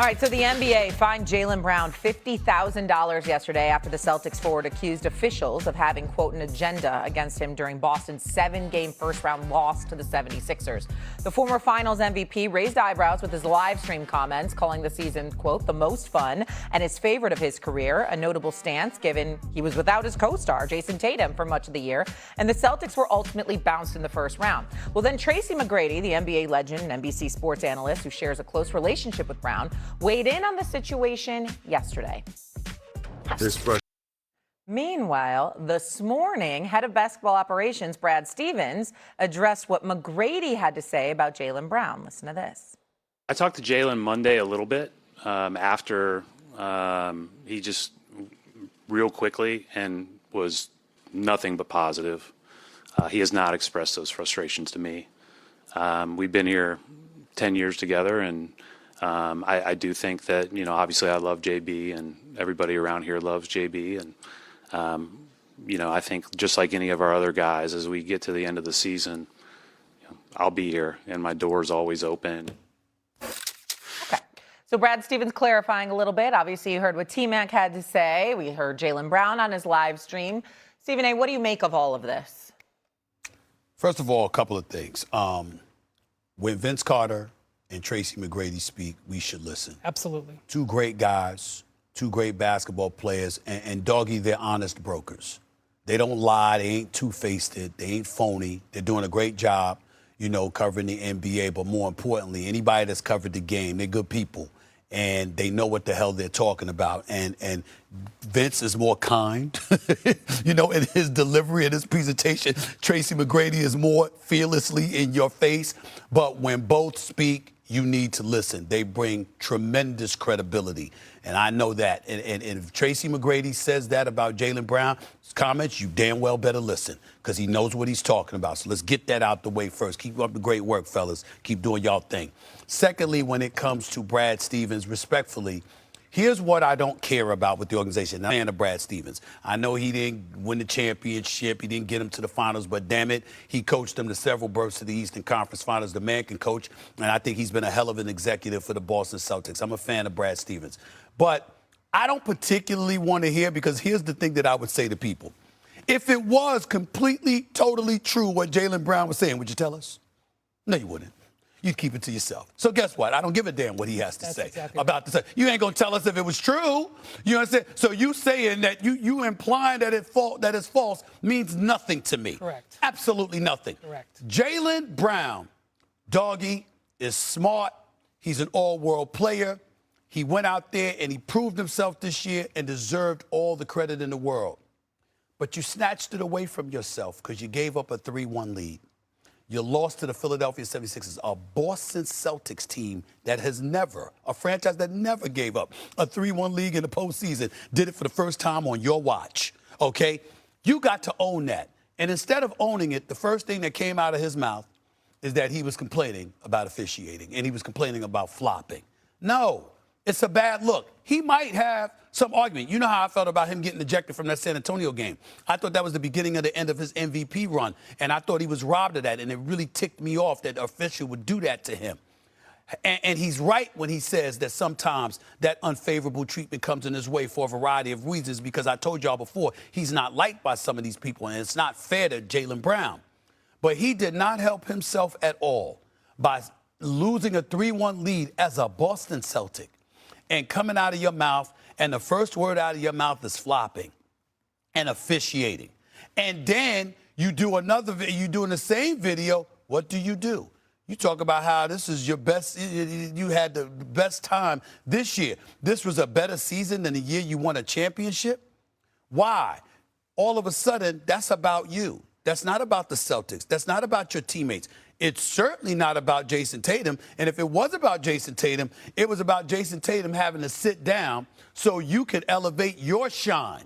All right, so the NBA fined Jaylen Brown $50,000 yesterday after the Celtics forward accused officials of having, quote, an agenda against him during Boston's 7-game first-round loss to the 76ers. The former Finals MVP raised eyebrows with his live stream comments, calling the season, quote, the most fun and his favorite of his career, a notable stance given he was without his co-star, Jason Tatum, for much of the year, and the Celtics were ultimately bounced in the first round. Well, then Tracy McGrady, the NBA legend and NBC sports analyst who shares a close relationship with Brown, weighed in on the situation yesterday. Meanwhile, this morning, head of basketball operations Brad Stevens addressed what McGrady had to say about Jaylen Brown. Listen to this. I talked to Jaylen Monday a little bit after he just real quickly and was nothing but positive. He has not expressed those frustrations to me. We've been here 10 years together, and I do think that, you know, obviously I love JB and everybody around here loves JB. And, you know, I think just like any of our other guys, as we get to the end of the season, you know, I'll be here and my door's always open. Okay. So Brad Stevens clarifying a little bit. Obviously, you heard what T-Mac had to say. We heard Jaylen Brown on his live stream. Stephen A., what do you make of all of this? First of all, a couple of things. When Vince Carter and Tracy McGrady speak, we should listen. Absolutely. Two great guys, two great basketball players, and Doggy, they're honest brokers. They don't lie. They ain't two-faced. They ain't phony. They're doing a great job, you know, covering the NBA. But more importantly, anybody that's covered the game, they're good people. And they know what the hell they're talking about. And Vince is more kind, you know, in his delivery and his presentation. Tracy McGrady is more fearlessly in your face. But when both speak, you need to listen. They bring tremendous credibility. And I know that. And if Tracy McGrady says that about Jaylen Brown's comments, you damn well better listen, because he knows what he's talking about. So let's get that out the way first. Keep up the great work, fellas. Keep doing y'all thing. Secondly, when it comes to Brad Stevens, respectfully, here's what I don't care about with the organization. I'm a fan of Brad Stevens. I know he didn't win the championship. He didn't get them to the finals, but damn it, he coached them to several berths to the Eastern Conference Finals. The man can coach, and I think he's been a hell of an executive for the Boston Celtics. I'm a fan of Brad Stevens. But I don't particularly want to hear, because here's the thing that I would say to people. If it was completely, totally true what Jaylen Brown was saying, would you tell us? No, you wouldn't. You'd keep it to yourself. So guess what? I don't give a damn what he has to say about the. You ain't gonna tell us if it was true. You understand? So you saying that you implying that it's false means nothing to me. Correct. Absolutely nothing. Correct. Jaylen Brown, Doggy, is smart. He's an all-world player. He went out there and he proved himself this year and deserved all the credit in the world. But you snatched it away from yourself because you gave up a 3-1 lead. You lost to the Philadelphia 76ers, a Boston Celtics team that has never, a franchise that never gave up a 3-1 league in the postseason, did it for the first time on your watch, okay? You got to own that. And instead of owning it, the first thing that came out of his mouth is that he was complaining about officiating and he was complaining about flopping. No, it's a bad look. He might have some argument. You know how I felt about him getting ejected from that San Antonio game. I thought that was the beginning of the end of his MVP run, and I thought he was robbed of that, and it really ticked me off that the official would do that to him. And he's right when he says that sometimes that unfavorable treatment comes in his way for a variety of reasons, because I told y'all before, he's not liked by some of these people, and it's not fair to Jaylen Brown. But he did not help himself at all by losing a 3-1 lead as a Boston Celtic and coming out of your mouth, and the first word out of your mouth is flopping and officiating. And then you do another video, you do in the same video, what do? You talk about how this is your best, you had the best time this year. This was a better season than the year you won a championship. Why? All of a sudden, that's about you. That's not about the Celtics. That's not about your teammates. It's certainly not about Jason Tatum. And if it was about Jason Tatum, it was about Jason Tatum having to sit down so you could elevate your shine.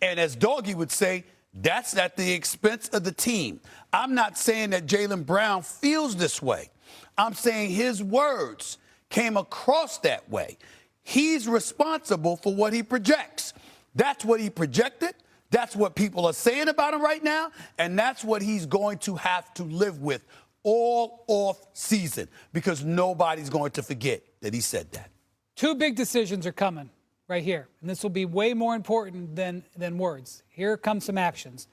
And as Doggy would say, that's at the expense of the team. I'm not saying that Jaylen Brown feels this way. I'm saying his words came across that way. He's responsible for what he projects. That's what he projected. That's what people are saying about him right now. And that's what he's going to have to live with all off season, because nobody's going to forget that he said that. Two big decisions are coming right here, and this will be way more important than words. Here come some actions.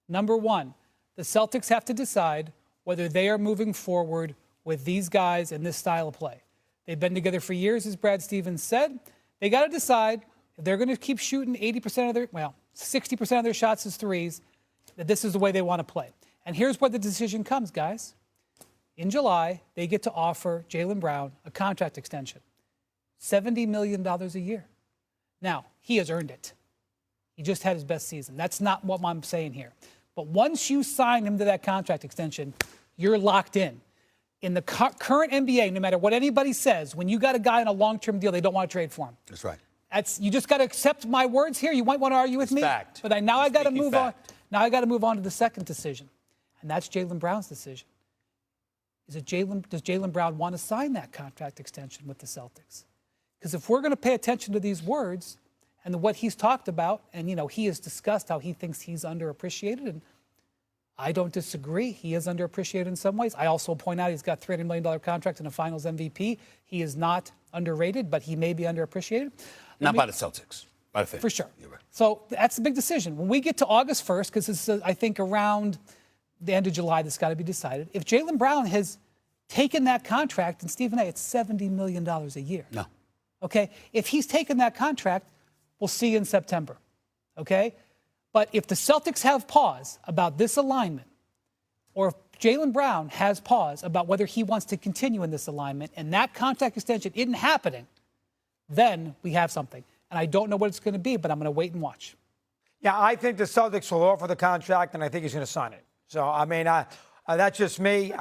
Number one, the Celtics have to decide whether they are moving forward with these guys and this style of play. They've been together for years, as Brad Stevens said. They got to decide if they're going to keep shooting 60% of their shots as threes, that this is the way they want to play. And here's where the decision comes, guys. In July, they get to offer Jaylen Brown a contract extension, $70 million a year. Now, he has earned it. He just had his best season. That's not what I'm saying here. But once you sign him to that contract extension, you're locked in. In the current NBA, no matter what anybody says, when you got a guy on a long-term deal, they don't want to trade for him. That's right. You just got to accept my words here. You might want to argue with me. Fact. But now I got to move on. Fact. Now I got to move on to the second decision, and that's Jaylen Brown's decision. Does Jaylen Brown want to sign that contract extension with the Celtics? Because if we're going to pay attention to these words and what he's talked about, and he has discussed how he thinks he's underappreciated, and I don't disagree. He is underappreciated in some ways. I also point out he's got $300 million contract and a Finals MVP. He is not underrated, but he may be underappreciated. Not by the Celtics. By the fans. For sure. You're right. So that's a big decision. When we get to August 1st, because it's, I think, around the end of July, that's got to be decided. If Jaylen Brown has taken that contract, and Stephen A., it's $70 million a year. No. Okay? If he's taken that contract, we'll see in September. Okay? But if the Celtics have pause about this alignment, or if Jaylen Brown has pause about whether he wants to continue in this alignment, and that contract extension isn't happening, then we have something. And I don't know what it's going to be, but I'm going to wait and watch. Yeah, I think the Celtics will offer the contract, and I think he's going to sign it. So, I mean, that's just me.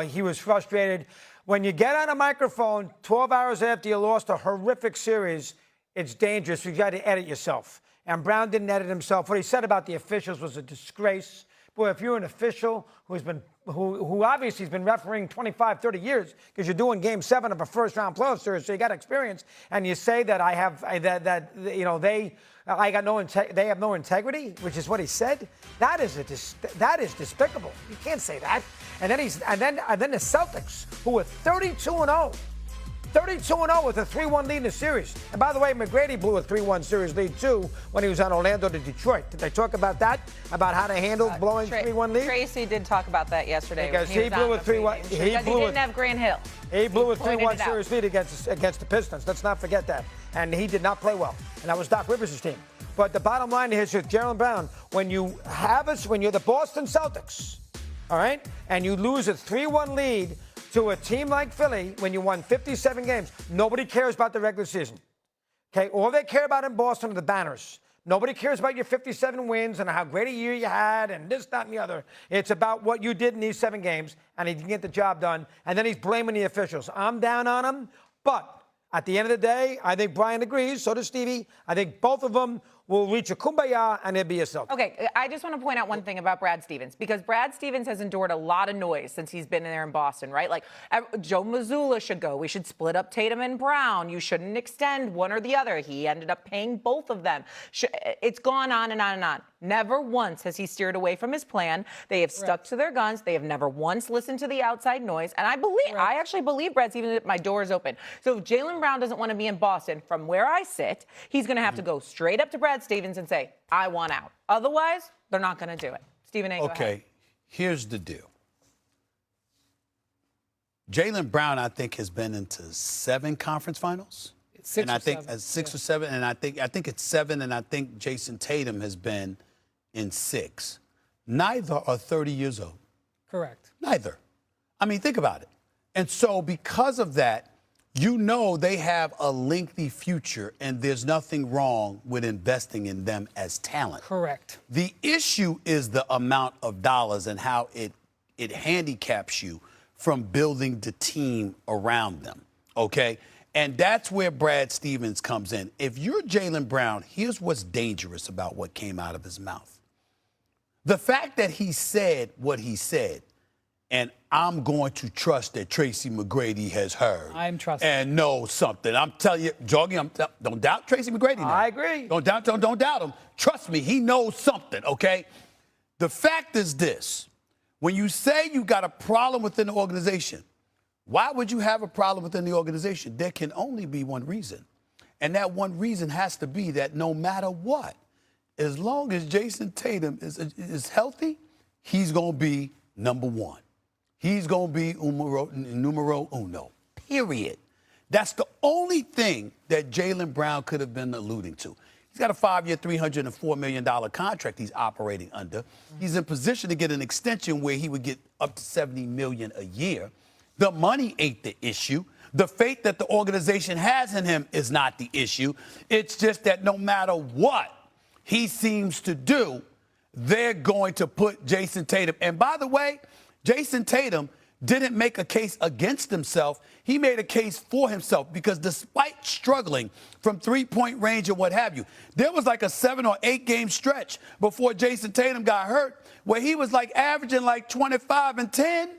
He was frustrated. When you get on a microphone 12 hours after you lost a horrific series, it's dangerous. You got to edit yourself. And Brown didn't edit himself. What he said about the officials was a disgrace. Boy, if you're an official who obviously has been refereeing 25, 30 years because you're doing Game 7 of a first-round playoff series, so you got experience, and you say that they have no integrity, which is what he said. That is despicable. You can't say that. And then the Celtics, who were 32-0. 32-0 with a 3-1 lead in the series. And by the way, McGrady blew a 3-1 series lead, too, when he was on Orlando to Detroit. Did they talk about that? About how to handle blowing 3-1 lead? Tracy did talk about that yesterday. Because he blew a 3-1. He didn't have Grant Hill. He blew a 3-1 series lead against the Pistons. Let's not forget that. And he did not play well. And that was Doc Rivers' team. But the bottom line is with Jaylen Brown, when you're the Boston Celtics, all right, and you lose a 3-1 lead to a team like Philly, when you won 57 games, nobody cares about the regular season. Okay, all they care about in Boston are the banners. Nobody cares about your 57 wins and how great a year you had and this, that, and the other. It's about what you did in these 7 games, and he didn't get the job done. And then he's blaming the officials. I'm down on him, but at the end of the day, I think Brian agrees, so does Stevie. I think both of them will reach a kumbaya, and it'll be a Celtic. Okay, I just want to point out one thing about Brad Stevens, because Brad Stevens has endured a lot of noise since he's been in there in Boston, right? Like, Joe Mazzulla should go. We should split up Tatum and Brown. You shouldn't extend one or the other. He ended up paying both of them. It's gone on and on and on. Never once has he steered away from his plan. They have stuck to their guns. They have never once listened to the outside noise. And I actually believe Brad Stevens, my door is open. So if Jaylen Brown doesn't want to be in Boston, from where I sit, he's going to have to go straight up to Brad Stevens and say, I want out. Otherwise, they're not going to do it. Stephen A., go ahead. Okay, here's the deal. Jaylen Brown, I think, has been into 7 conference finals. 6 or 7. 6 or 7, and I think it's 7, and I think Jason Tatum has been in 6. Neither are 30 years old. Correct. Neither. I mean, think about it. And so because of that, they have a lengthy future, and there's nothing wrong with investing in them as talent. Correct. The issue is the amount of dollars and how it handicaps you from building the team around them, okay? And that's where Brad Stevens comes in. If you're Jaylen Brown, here's what's dangerous about what came out of his mouth. The fact that he said what he said, and I'm going to trust that Tracy McGrady has heard. I'm trusting. And knows something. I'm telling you, Joggy, don't doubt Tracy McGrady now. I agree. Don't doubt him. Trust me, he knows something, okay? The fact is this. When you say you got a problem within the organization, why would you have a problem within the organization? There can only be one reason. And that one reason has to be that no matter what, as long as Jason Tatum is healthy, he's going to be number one. He's going to be numero uno, period. That's the only thing that Jaylen Brown could have been alluding to. He's got a 5-year, $304 million contract he's operating under. He's in position to get an extension where he would get up to $70 million a year. The money ain't the issue. The faith that the organization has in him is not the issue. It's just that no matter what he seems to do, they're going to put Jason Tatum. And by the way, Jason Tatum didn't make a case against himself. He made a case for himself because despite struggling from three-point range and what have you, there was like a 7 or 8 game stretch before Jason Tatum got hurt where he was like averaging like 25 and 10.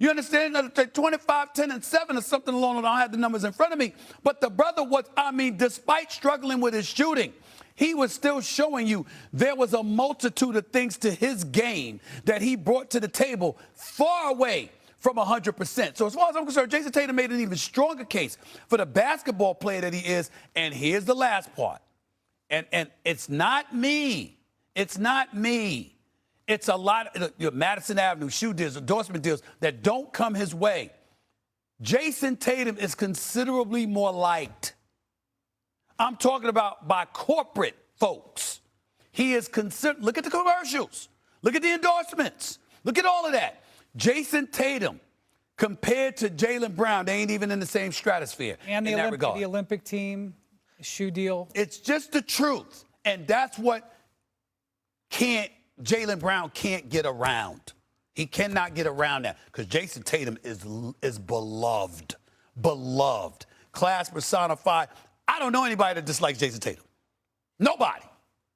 You understand? 25, 10, and 7 or something along those lines. I don't have the numbers in front of me. But the brother was, despite struggling with his shooting, he was still showing you there was a multitude of things to his game that he brought to the table far away from 100%. So as far as I'm concerned, Jason Tatum made an even stronger case for the basketball player that he is. And here's the last part. And it's not me. It's not me. It's a lot of Madison Avenue shoe deals, endorsement deals that don't come his way. Jason Tatum is considerably more liked. I'm talking about by corporate folks. He is considered. Look at the commercials. Look at the endorsements. Look at all of that. Jason Tatum, compared to Jaylen Brown, they ain't even in the same stratosphere. And the Olympic team, shoe deal. It's just the truth. And that's what Jaylen Brown can't get around. He cannot get around that because Jason Tatum is beloved. Beloved. Class personified. I don't know anybody that dislikes Jason Tatum. Nobody.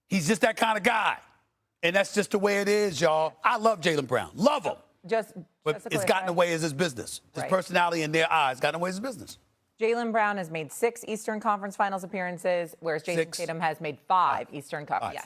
He's just that kind of guy. And that's just the way it is, y'all. I love Jaylen Brown. Love him. But it's gotten away as his business. His personality in their eyes gotten away as his business. Jaylen Brown has made 6 Eastern Conference Finals appearances, whereas Jason Tatum has made 5 Eastern Conference. Yes.